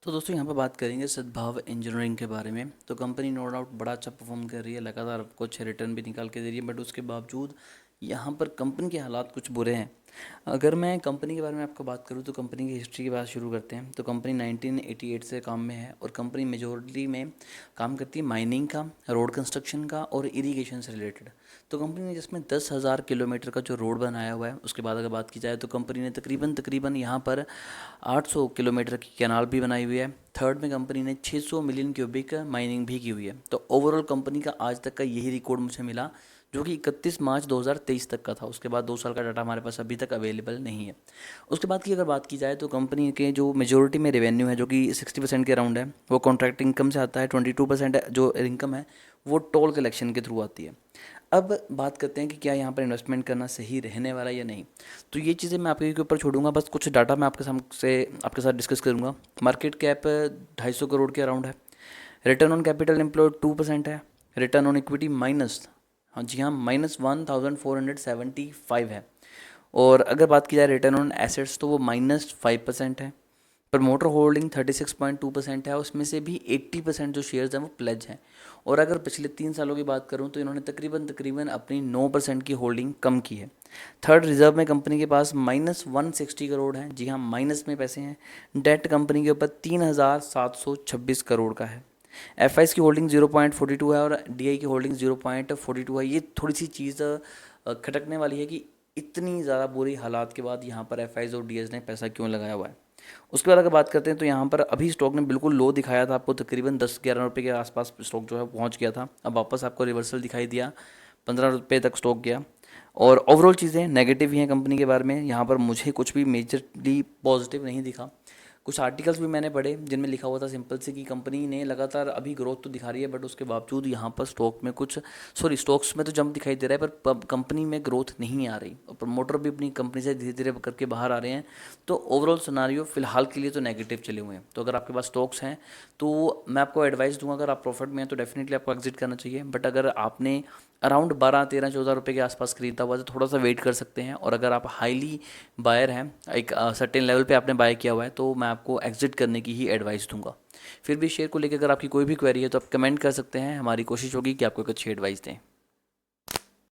तो दोस्तों यहाँ पर बात करेंगे सद्भाव इंजीनियरिंग के बारे में। तो कंपनी नो डाउट बड़ा अच्छा परफॉर्म कर रही है, लगातार आपको अच्छे रिटर्न भी निकाल के दे रही है, बट उसके बावजूद यहाँ पर कंपनी के हालात कुछ बुरे हैं। अगर मैं कंपनी के बारे में आपको बात करूँ तो कंपनी की हिस्ट्री की बात शुरू करते हैं। तो कंपनी 1988 से काम में है और कंपनी मेजोरिटी में काम करती है माइनिंग का, रोड कंस्ट्रक्शन का और इरिगेशन से रिलेटेड। तो कंपनी ने जिसमें 10,000 किलोमीटर का जो रोड बनाया हुआ है, उसके बाद अगर बात की जाए तो कंपनी ने तकरीबन तकरीबन यहाँ पर 800 किलोमीटर की कैनाल भी बनाई हुई है। थर्ड में कंपनी ने 600 मिलियन क्यूबिक माइनिंग भी की हुई है। तो ओवरऑल कंपनी का आज तक का यही रिकॉर्ड मुझे मिला, जो कि 31 मार्च 2023 तक का था। उसके बाद 2 साल का डाटा हमारे पास अभी तक अवेलेबल नहीं है। उसके बाद की अगर बात की जाए तो कंपनी के जो मेजोरिटी में रेवेन्यू है, जो कि 60% के अराउंड है, वो कॉन्ट्रैक्ट इनकम से आता है। 22% जो इनकम है वो टोल कलेक्शन के थ्रू आती है। अब बात करते हैं कि क्या यहाँ पर इन्वेस्टमेंट करना सही रहने वाला है या नहीं। तो ये चीज़ें मैं आपके ऊपर छोड़ूंगा, बस कुछ डाटा मैं आपके साथ डिस्कस करूंगा। मार्केट कैप 250 करोड़ के अराउंड है। रिटर्न ऑन कैपिटल एम्प्लॉयड 2% है। रिटर्न ऑन इक्विटी माइनस, हाँ जी हाँ, -1475 है। और अगर बात की जाए रिटर्न ऑन एसेट्स तो वो -5% है। प्रमोटर होल्डिंग 36.2% है, उसमें से भी 80% जो शेयर्स हैं वो प्लेज हैं। और अगर पिछले 3 सालों की बात करूं तो इन्होंने तकरीबन तकरीबन अपनी 9% की होल्डिंग कम की है। थर्ड, रिजर्व में कंपनी के पास -160 करोड़ है, जी हाँ माइनस में पैसे हैं। डेट कंपनी के ऊपर 3,726 करोड़ का है। एफ की होल्डिंग 0.42 है और डी की होल्डिंग 0.42 है। ये थोड़ी सी चीज़ खटकने वाली है कि इतनी ज़्यादा बुरी हालात के बाद यहाँ पर एफ और डी ने पैसा क्यों लगाया हुआ है। उसके बाद अगर बात करते हैं तो यहाँ पर अभी स्टॉक ने बिल्कुल लो दिखाया था आपको, तकरीबन 10-11 रुपये के आसपास स्टॉक जो है पहुँच गया था। अब वापस आपको रिवर्सल दिखाई दिया, 15 रुपये तक स्टॉक गया। और ओवरऑल चीज़ें नेगेटिव ही हैं कंपनी के बारे में। यहाँ पर मुझे कुछ भी मेजरली पॉजिटिव नहीं दिखा। कुछ आर्टिकल्स भी मैंने पढ़े जिनमें लिखा हुआ था सिंपल से कि कंपनी ने लगातार अभी ग्रोथ तो दिखा रही है, बट उसके बावजूद यहाँ पर स्टॉक्स में तो जंप दिखाई दे रहा है, पर कंपनी में ग्रोथ नहीं आ रही और प्रमोटर भी अपनी कंपनी से धीरे धीरे करके बाहर आ रहे हैं। तो ओवरऑल सिनारियो फिलहाल के लिए तो नेगेटिव चले हुए हैं। तो अगर आपके पास स्टॉक्स हैं तो मैं आपको एडवाइस दूंगा, अगर आप प्रॉफिट में हैं तो डेफिनेटली आपको एग्जिट करना चाहिए। बट अगर आपने अराउंड 12, 13, 14 रुपये के आसपास खरीदा हुआ है तो थोड़ा सा वेट कर सकते हैं। और अगर आप हाईली बायर हैं, एक सर्टेन लेवल पे आपने बाय किया हुआ है, तो मैं आपको एग्जिट करने की ही एडवाइस दूंगा। फिर भी शेयर को लेकर अगर आपकी कोई भी क्वेरी है तो आप कमेंट कर सकते हैं, हमारी कोशिश होगी कि आपको एक अच्छी एडवाइस दें।